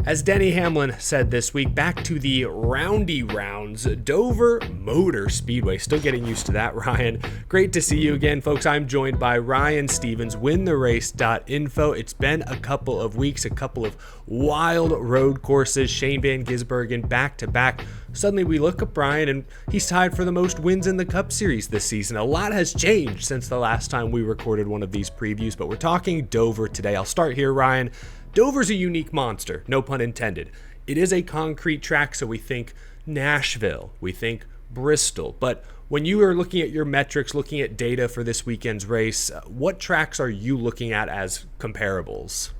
As Denny Hamlin said this week, back to the roundy rounds, Dover Motor Speedway. Still getting used to that, Ryan. Great to see you again, folks. I'm joined by Ryan Stevens, wintherace.info. It's been a couple of weeks, a couple of wild road courses. Shane Van Gisbergen back-to-back. Suddenly we look up Ryan, and he's tied for the most wins in the Cup Series this season. A lot has changed since the last time we recorded one of these previews, but we're talking Dover today. I'll start here, Ryan. Dover's a unique monster, no pun intended. It is a concrete track, so we think Nashville, we think Bristol. But when you are looking at your metrics, looking at data for this weekend's race, what tracks are you looking at as comparables?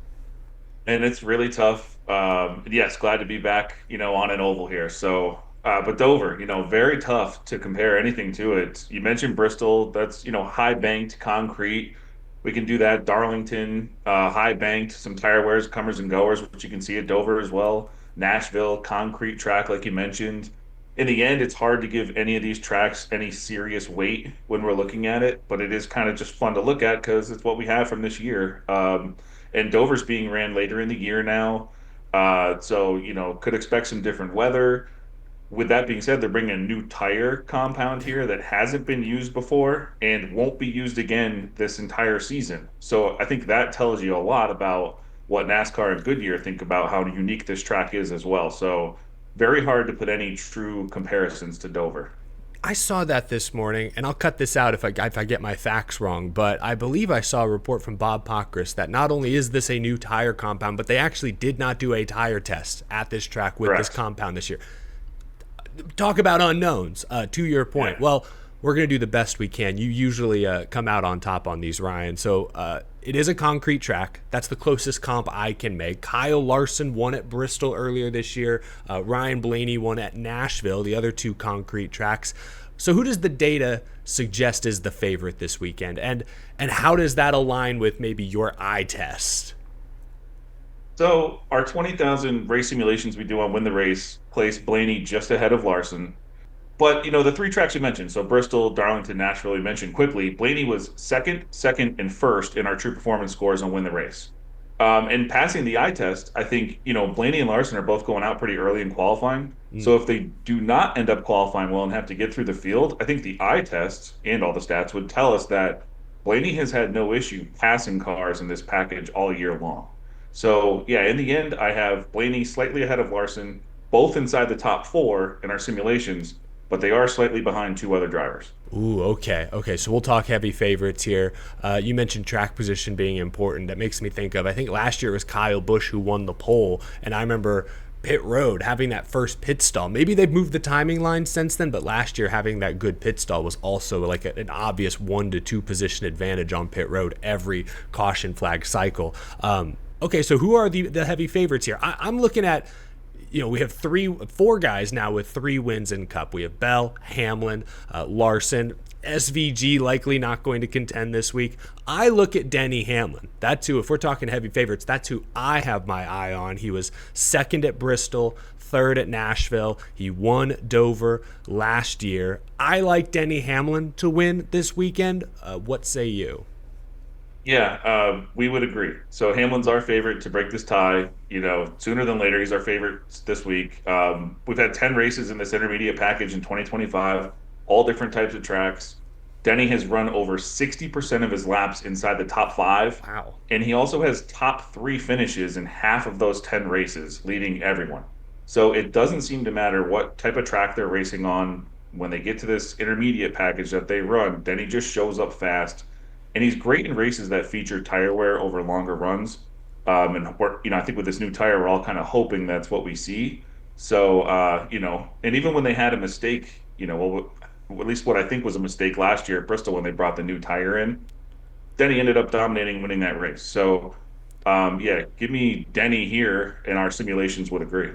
And it's really tough. Yes, glad to be back, on an oval here. So, but Dover, very tough to compare anything to it. You mentioned Bristol, that's, high banked concrete. We can do that. Darlington, high banked, some tire wears, comers and goers, which you can see at Dover as well. Nashville, concrete track, like you mentioned. In the end, it's hard to give any of these tracks any serious weight when we're looking at it, but it is kind of just fun to look at because it's what we have from this year. And Dover's being ran later in the year now. So, could expect some different weather. With that being said, they're bringing a new tire compound here that hasn't been used before and won't be used again this entire season. So I think that tells you a lot about what NASCAR and Goodyear think about how unique this track is as well. So very hard to put any true comparisons to Dover. I saw that this morning, and I'll cut this out if I get my facts wrong, but I believe I saw a report from Bob Pockris that not only is this a new tire compound, but they actually did not do a tire test at this track with this compound this year. Talk about unknowns, to your point. Yeah. Well, we're going to do the best we can. You usually come out on top on these, Ryan. So it is a concrete track. That's the closest comp I can make. Kyle Larson won at Bristol earlier this year. Ryan Blaney won at Nashville, the other two concrete tracks. So who does the data suggest is the favorite this weekend? And how does that align with maybe your eye test? So our 20,000 race simulations we do on Win the Race place Blaney just ahead of Larson. But, the three tracks we mentioned, so Bristol, Darlington, Nashville, we mentioned quickly, Blaney was second, and first in our true performance scores on Win the Race. And passing the eye test, I think, Blaney and Larson are both going out pretty early in qualifying. So if they do not end up qualifying well and have to get through the field, I think the eye test and all the stats would tell us that Blaney has had no issue passing cars in this package all year long. So, yeah, in the end, I have Blaney slightly ahead of Larson, both inside the top four in our simulations, but they are slightly behind two other drivers. Ooh, okay. So we'll talk heavy favorites here. You mentioned track position being important. That makes me think of, I think last year it was Kyle Busch who won the pole, and I remember pit road having that first pit stall. Maybe they've moved the timing line since then, but last year having that good pit stall was also like an obvious 1 to 2 position advantage on pit road every caution flag cycle. Okay, so who are the heavy favorites here? I'm looking at, we have four guys now with 3 wins in Cup. We have Bell, Hamlin, Larson, SVG likely not going to contend this week. I look at Denny Hamlin. That's who, if we're talking heavy favorites, that's who I have my eye on. He was second at Bristol, third at Nashville. He won Dover last year. I like Denny Hamlin to win this weekend. What say you? Yeah, we would agree. So Hamlin's our favorite to break this tie. Sooner than later, he's our favorite this week. We've had 10 races in this intermediate package in 2025, all different types of tracks. Denny has run over 60% of his laps inside the top 5. Wow. And he also has top 3 finishes in half of those 10 races, leading everyone. So it doesn't seem to matter what type of track they're racing on. When they get to this intermediate package that they run, Denny just shows up fast. And he's great in races that feature tire wear over longer runs. And I think with this new tire, we're all kind of hoping that's what we see. So, and even when they had a mistake, at least what I think was a mistake last year at Bristol when they brought the new tire in, Denny ended up dominating, winning that race. So, give me Denny here, and our simulations would agree.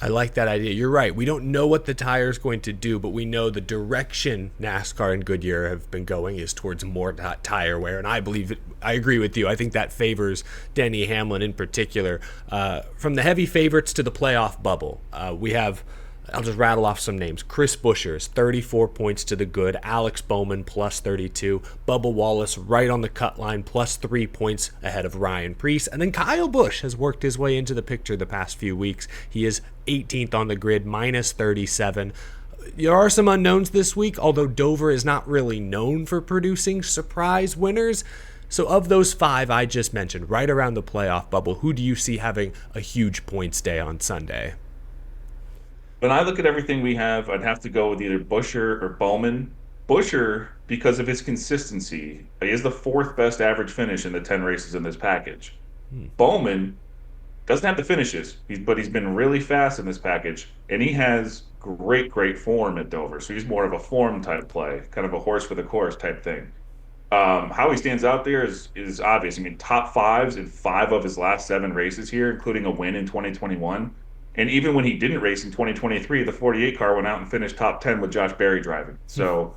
I like that idea. You're right. We don't know what the tire is going to do, but we know the direction NASCAR and Goodyear have been going is towards more tire wear, and I agree with you. I think that favors Denny Hamlin in particular. From the heavy favorites to the playoff bubble, we have I'll just rattle off some names. Chris Buescher's 34 points to the good. Alex Bowman plus 32. Bubba Wallace right on the cut line plus 3 points ahead of Ryan Preece. And then Kyle Busch has worked his way into the picture the past few weeks. He is 18th on the grid, minus 37. There are some unknowns this week, although Dover is not really known for producing surprise winners. So of those 5 I just mentioned, right around the playoff bubble, who do you see having a huge points day on Sunday? When I look at everything we have, I'd have to go with either Buescher or Bowman. Buescher, because of his consistency, he is the 4th best average finish in the 10 races in this package. Bowman doesn't have the finishes, but he's been really fast in this package, and he has great form at Dover. So he's more of a form type play, kind of a horse for the course type thing. How he stands out there is obvious. I mean, top 5s in 5 of his last 7 races here, including a win in 2021. And even when he didn't race in 2023, the 48 car went out and finished top 10 with Josh Berry driving. So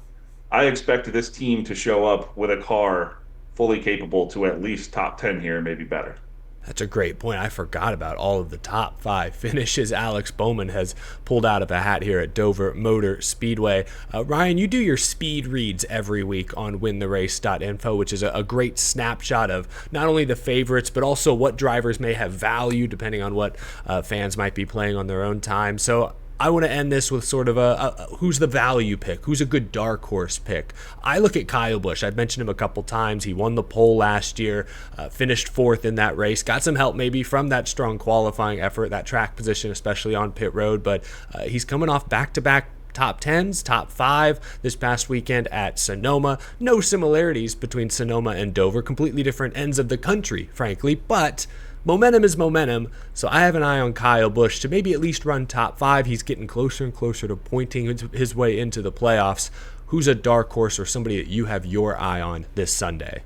I expect this team to show up with a car fully capable to at least top 10 here, maybe better. That's a great point. I forgot about all of the top 5 finishes Alex Bowman has pulled out of a hat here at Dover Motor Speedway. Ryan, you do your speed reads every week on wintherace.info, which is a great snapshot of not only the favorites, but also what drivers may have value depending on what fans might be playing on their own time. So I want to end this with sort of a who's the value pick, who's a good dark horse pick. I look at Kyle Busch. I've mentioned him a couple times. He won the pole last year, finished 4th in that race. Got some help maybe from that strong qualifying effort, that track position, especially on pit road. But he's coming off back-to-back top 10s, top 5 this past weekend at Sonoma. No similarities between Sonoma and Dover. Completely different ends of the country, frankly. But momentum is momentum, so I have an eye on Kyle Busch to maybe at least run top 5. He's getting closer and closer to pointing his way into the playoffs. Who's a dark horse or somebody that you have your eye on this Sunday?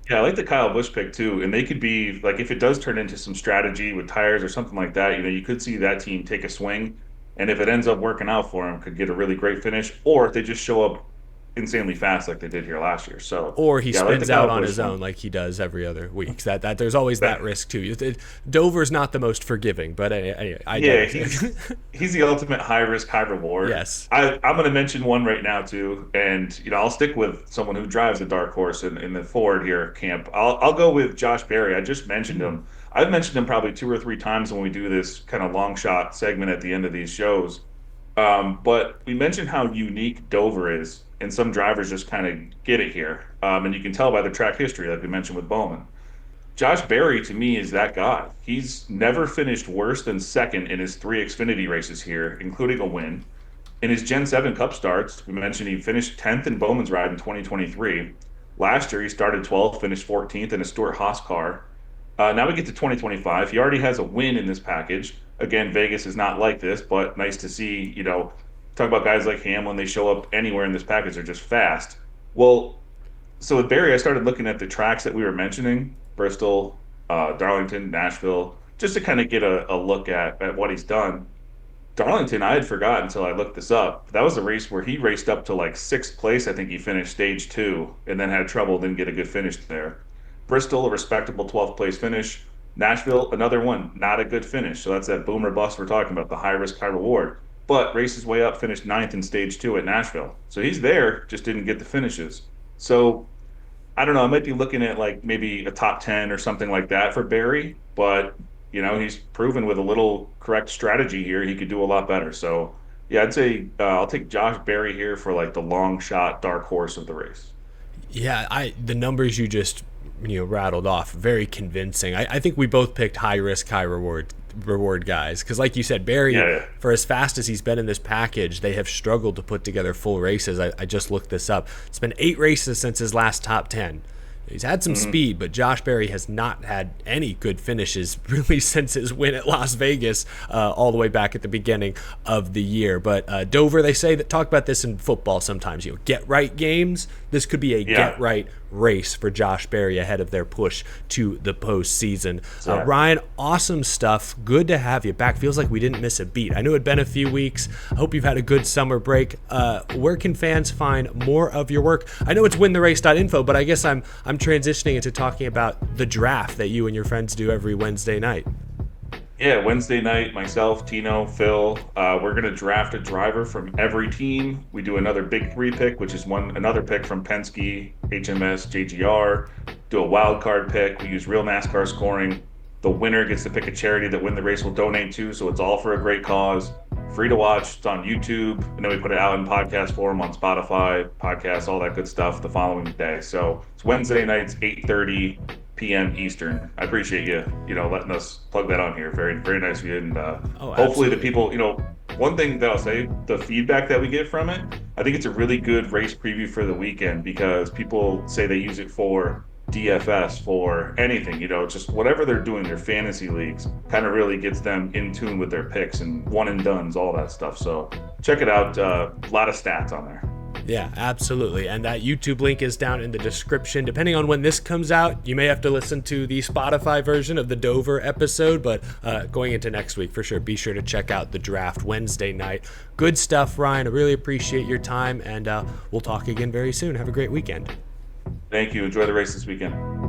Yeah, I like the Kyle Busch pick too. And they could be like, if it does turn into some strategy with tires or something like that, you could see that team take a swing. And if it ends up working out for him, could get a really great finish. Or if they just show up insanely fast like they did here last year. So or he spins out on his one. own like he does every other week. That there's always that risk too. Dover's not the most forgiving, but anyway, he's the ultimate high risk, high reward. Yes, I'm going to mention one right now too, and I'll stick with someone who drives a dark horse in the Ford here camp. I'll go with Josh Berry. I just mentioned him. I've mentioned him probably 2 or 3 times when we do this kind of long shot segment at the end of these shows. But we mentioned how unique Dover is, and some drivers just kind of get it here. And you can tell by the track history, like we mentioned with Bowman. Josh Berry, to me, is that guy. He's never finished worse than 2nd in his 3 Xfinity races here, including a win. In his Gen 7 Cup starts, we mentioned he finished 10th in Bowman's ride in 2023. Last year, he started 12th, finished 14th in a Stuart Haas car. Now we get to 2025. He already has a win in this package. Again, Vegas is not like this, but nice to see, talk about guys like Hamlin. They show up anywhere in this package. They're just fast. Well, so with Barry, I started looking at the tracks that we were mentioning, Bristol, Darlington, Nashville, just to kind of get a look at what he's done. Darlington, I had forgotten until I looked this up. That was a race where he raced up to like 6th place. I think he finished stage 2 and then had trouble, didn't get a good finish there. Bristol, a respectable 12th place finish. Nashville, another one, not a good finish. So that's that boomer bust we're talking about, the high risk, high reward. But raced his way up, finished 9th in stage 2 at Nashville. So he's there, just didn't get the finishes. So I don't know, I might be looking at like maybe a top 10 or something like that for Barry. But, he's proven with a little correct strategy here, he could do a lot better. So yeah, I'd say I'll take Josh Berry here for like the long shot dark horse of the race. Yeah, the numbers you just rattled off, very convincing. I think we both picked high risk, high reward guys, because like you said, Barry, for as fast as he's been in this package, they have struggled to put together full races. I just looked this up. It's been 8 races since his last top 10. He's had some speed, but Josh Berry has not had any good finishes really since his win at Las Vegas all the way back at the beginning of the year. But Dover, they say that talk about this in football sometimes, get right games. This could be a get right race for Josh Berry ahead of their push to the postseason. Ryan, awesome stuff. Good to have you back. Feels like we didn't miss a beat. I know it'd been a few weeks. I hope you've had a good summer break. Where can fans find more of your work? I know it's wintherace.info, but I guess I'm transitioning into talking about the draft that you and your friends do every Wednesday night. Yeah, Wednesday night, myself, Tino, Phil, we're gonna draft a driver from every team. We do another big three pick, which is another pick from Penske, HMS, JGR. Do a wild card pick. We use real NASCAR scoring. The winner gets to pick a charity that Win the Race will donate to, so it's all for a great cause. Free to watch. It's on YouTube, and then we put it out in podcast form on Spotify, podcasts, all that good stuff the following day. So it's Wednesday nights, 8:30 p.m. Eastern. I appreciate you letting us plug that on here. Very, very nice of you. And Oh, hopefully the absolutely. people, one thing that I'll say, the feedback that we get from it, I think it's a really good race preview for the weekend because people say they use it for DFS, for anything, just whatever they're doing, their fantasy leagues, kind of really gets them in tune with their picks and one and dones, all that stuff. So check it out. A lot of stats on there. Yeah, absolutely. And that YouTube link is down in the description. Depending on when this comes out, you may have to listen to the Spotify version of the Dover episode, but going into next week, for sure, be sure to check out the draft Wednesday night. Good stuff, Ryan. I really appreciate your time, and we'll talk again very soon. Have a great weekend. Thank you. Enjoy the race this weekend.